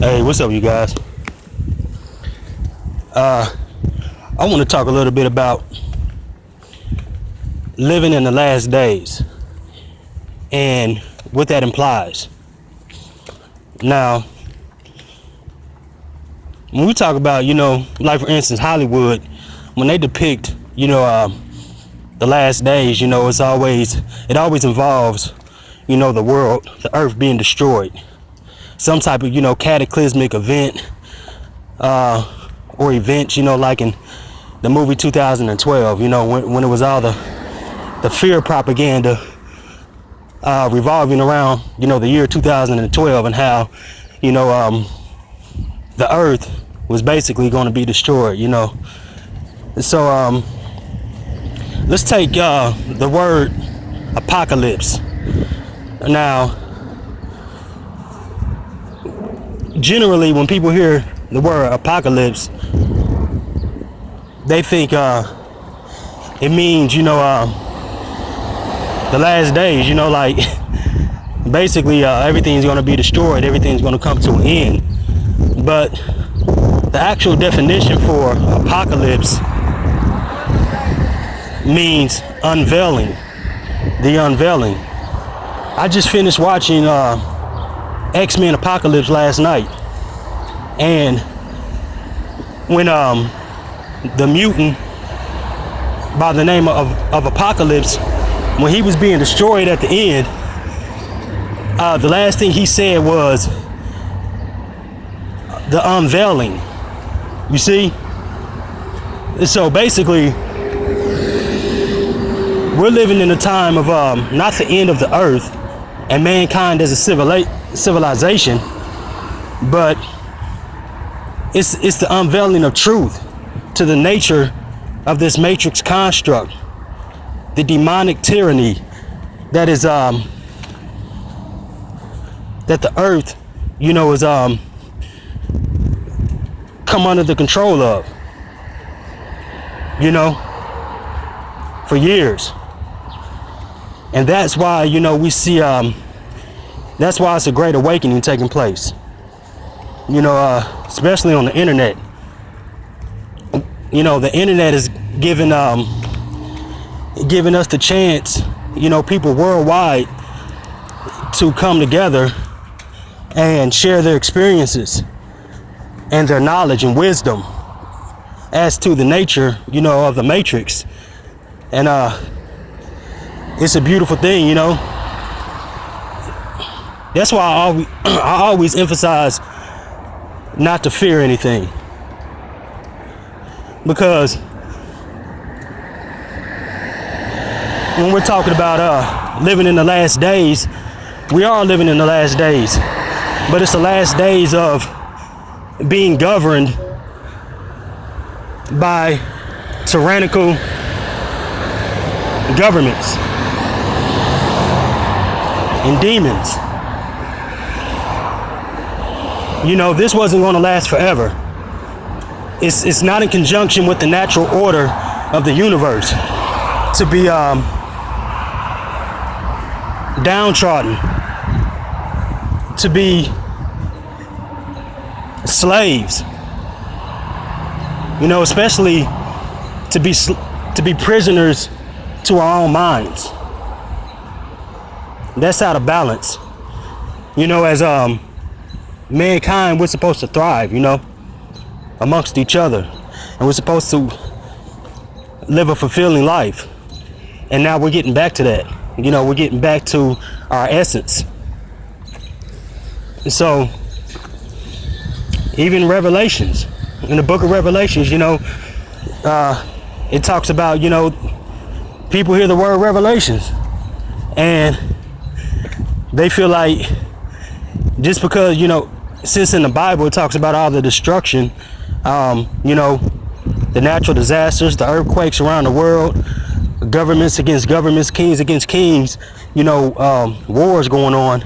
Hey, what's up, you guys? I want to talk a little bit about living in the last days and what that implies. Now, when we talk about, like for instance, Hollywood, when they depict, the last days, it always involves, the world, the earth being destroyed. Some type of, cataclysmic event, or events, like in the movie 2012, when it was all the fear propaganda revolving around, the year 2012 and how, the earth was basically going to be destroyed, So let's take the word apocalypse. Now, generally, when people hear the word apocalypse, they think it means, the last days, like basically everything's going to be destroyed, everything's going to come to an end. But the actual definition for apocalypse means unveiling, the unveiling. I just finished watching X-Men Apocalypse last night, and when the mutant by the name of Apocalypse, when he was being destroyed at the end, the last thing he said was the unveiling. You see? So basically, we're living in a time of not the end of the earth and mankind as a civilization, but it's the unveiling of truth to the nature of this matrix construct, the demonic tyranny that is that the earth, is come under the control of, for years. And that's why, we see, that's why it's a great awakening taking place, especially on the internet. The internet is giving us the chance, people worldwide to come together and share their experiences and their knowledge and wisdom as to the nature, of the matrix. And it's a beautiful thing, That's why I always emphasize not to fear anything. Because when we're talking about living in the last days, we are living in the last days. But it's the last days of being governed by tyrannical governments and demons. This wasn't going to last forever. It's not in conjunction with the natural order of the universe to be downtrodden, to be slaves, especially to be prisoners to our own minds. That's out of balance. As mankind, we're supposed to thrive, amongst each other, and we're supposed to live a fulfilling life. And now we're getting back to that. We're getting back to our essence. And so, even Revelations, in the book of Revelations, it talks about, people hear the word Revelations and they feel like just because, since in the Bible it talks about all the destruction, the natural disasters, the earthquakes around the world, governments against governments, kings against kings, wars going on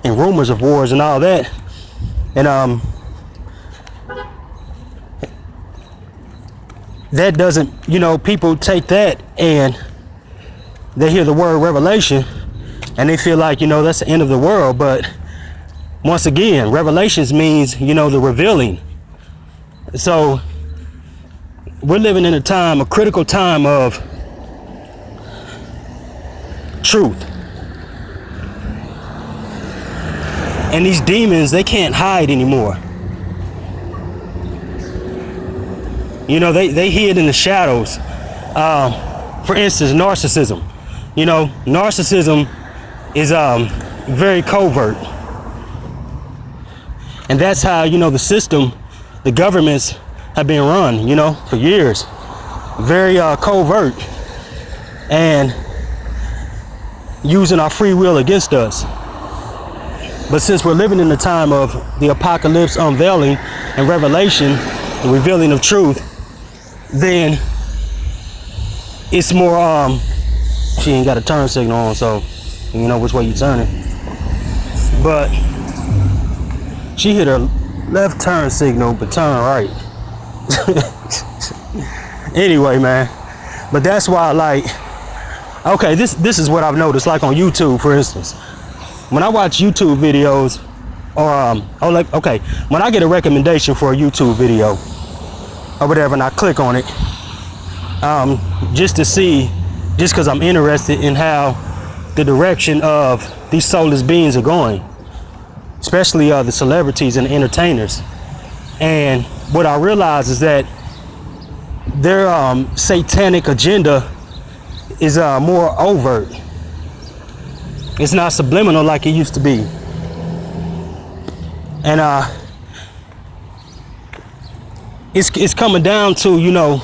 and rumors of wars and all that. And that doesn't, people take that and they hear the word revelation and they feel like, that's the end of the world. But once again, revelations means, you know, the revealing. So we're living in a critical time of truth. And these demons, they can't hide anymore. You know, they hid in the shadows. For instance, narcissism. You know, narcissism is very covert. And that's how, you know, the system, the governments have been run, you know, for years. Very covert. And using our free will against us. But since we're living in the time of the apocalypse, unveiling, and revelation, the revealing of truth, then it's more, she ain't got a turn signal on, so you know which way you turning. But she hit her left turn signal, but turn right. Anyway, man, but that's why, like, okay, this is what I've noticed, like on YouTube, for instance. When I watch YouTube videos, or when I get a recommendation for a YouTube video or whatever, and I click on it, just to see, just because I'm interested in how the direction of these soulless beings are going, especially the celebrities and the entertainers. And what I realize is that their satanic agenda is more overt. It's not subliminal like it used to be. And it's coming down to, you know,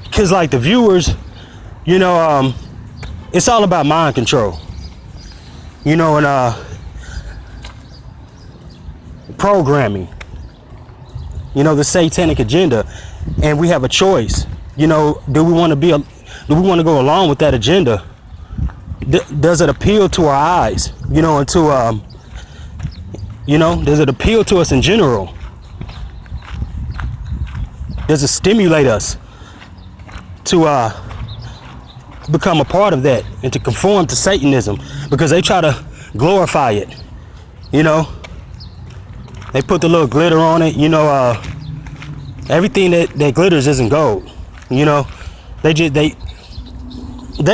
because like the viewers, you know, it's all about mind control. You know, and programming. You know, the satanic agenda. And we have a choice. You know, do we want to go along with that agenda? Does it appeal to our eyes, you know, and to, you know, does it appeal to us in general? Does it stimulate us to become a part of that and to conform to Satanism? Because they try to glorify it, you know. They put the little glitter on it, you know. Everything that glitters isn't gold, you know. They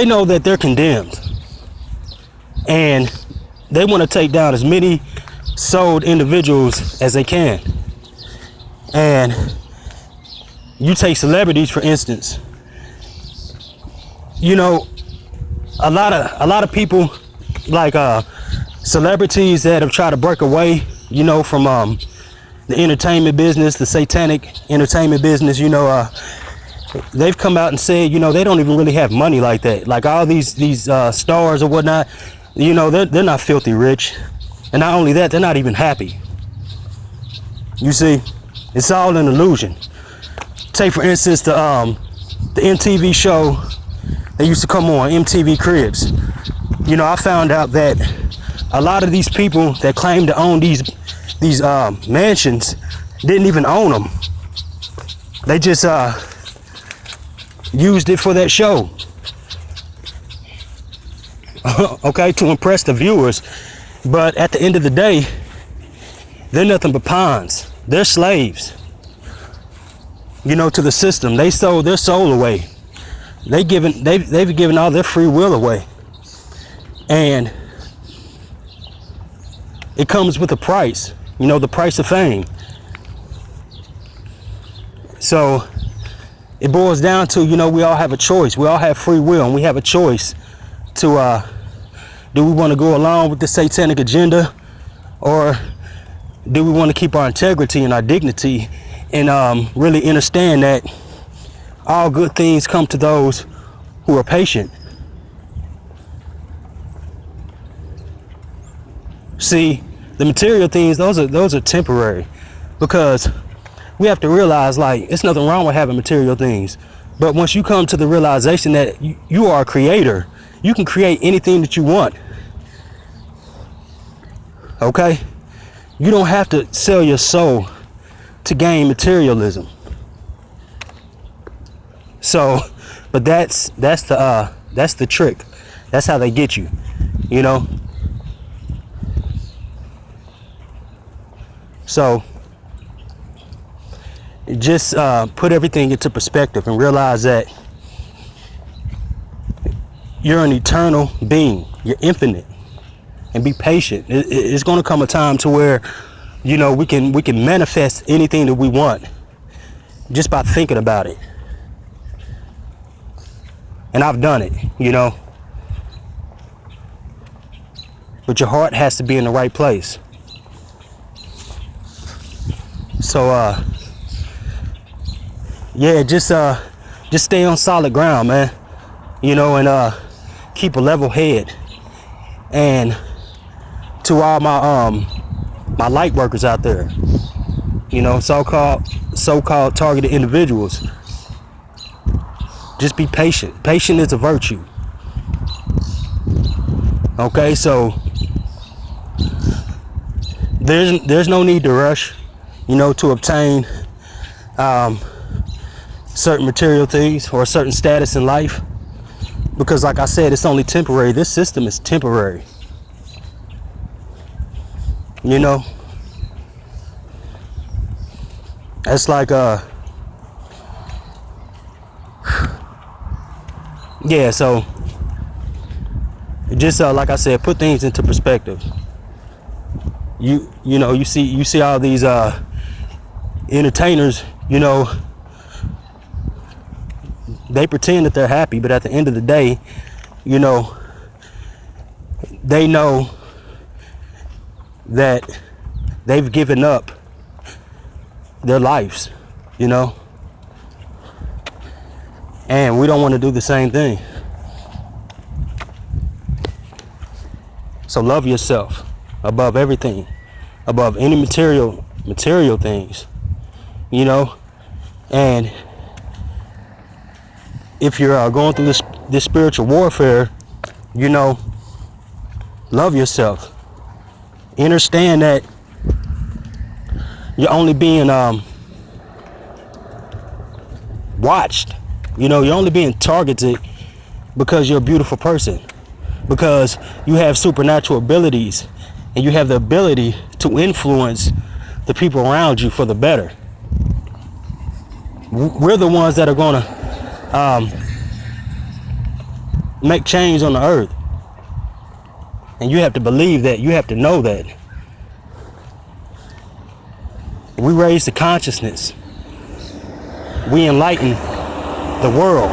know that they're condemned. And they want to take down as many sold individuals as they can. And you take celebrities, for instance. You know, a lot of people, like celebrities that have tried to break away, you know, from the entertainment business, the satanic entertainment business, you know, they've come out and said, you know, they don't even really have money like that. Like all these stars or whatnot, you know, they're not filthy rich. And not only that, they're not even happy. You see, it's all an illusion. Take, for instance, the MTV show that used to come on, MTV Cribs. You know, I found out that a lot of these people that claim to own these mansions didn't even own them. They just used it for that show. Okay, to impress the viewers. But at the end of the day, they're nothing but pawns. They're slaves, you know, to the system. They sold their soul away. They've given all their free will away. And it comes with a price, you know, the price of fame. So it boils down to, you know, we all have a choice. We all have free will, and we have a choice to do we want to go along with the satanic agenda, or do we want to keep our integrity and our dignity and really understand that all good things come to those who are patient. See, the material things, those are temporary, because we have to realize, like, it's nothing wrong with having material things. But once you come to the realization that you are a creator, you can create anything that you want. Okay? You don't have to sell your soul to gain materialism. So, but that's the trick. That's how they get you, you know. So just put everything into perspective and realize that you're an eternal being. You're infinite. And be patient. It's going to come a time to where, you know, we can manifest anything that we want just by thinking about it. And I've done it, you know. But your heart has to be in the right place. So yeah, just stay on solid ground, man. You know, and keep a level head. And to all my light workers out there, you know, so-called targeted individuals, just be patient. Patience is a virtue. Okay, so there's no need to rush, you know, to obtain certain material things or a certain status in life, because like I said, it's only temporary. This system is temporary, you know. It's like yeah, so just like I said, put things into perspective. You know, you see all these entertainers, you know, they pretend that they're happy, but at the end of the day, you know, they know that they've given up their lives, you know, and we don't want to do the same thing. So love yourself above everything, above any material things, you know. And if you're going through this spiritual warfare, you know, love yourself. Understand that you're only being watched. You know, you're only being targeted because you're a beautiful person, because you have supernatural abilities and you have the ability to influence the people around you for the better. We're the ones that are going to make change on the earth. And you have to believe that. You have to know that. We raise the consciousness. We enlighten the world.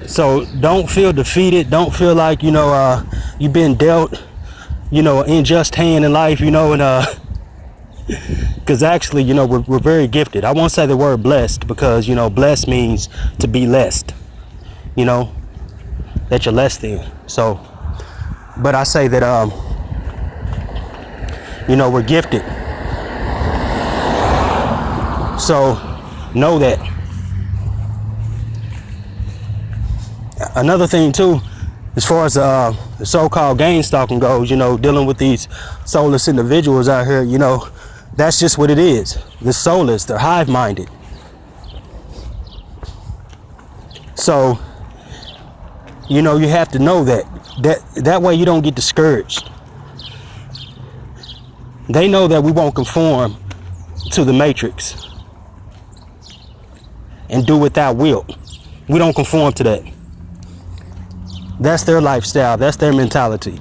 So don't feel defeated. Don't feel like, you know, you've been dealt, you know, an unjust hand in life, you know, and because actually, you know, we're very gifted. I won't say the word blessed, because, you know, blessed means to be lessed, you know, that you're less than. So, but I say that, you know, we're gifted. So know that. Another thing too, as far as the so-called gang stalking goes, you know, dealing with these soulless individuals out here, you know, that's just what it is. The soulless, they're hive-minded. So, you know, you have to know that way you don't get discouraged. They know that we won't conform to the matrix and do without will. We don't conform to that. That's their lifestyle. That's their mentality.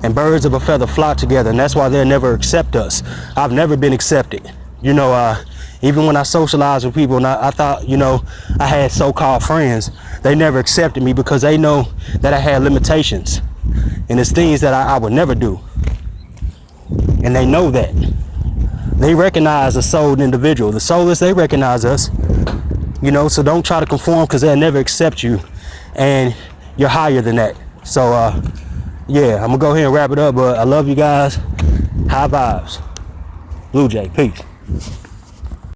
And birds of a feather flock together, and that's why they'll never accept us. I've never been accepted. You know, even when I socialized with people and I thought, you know, I had so-called friends, they never accepted me because they know that I had limitations. And it's things that I would never do. And they know that. They recognize a souled individual. The soulless, they recognize us. You know, so don't try to conform, because they'll never accept you. And you're higher than that. So, yeah, I'm going to go ahead and wrap it up. But I love you guys. High vibes. Blue Jay, peace.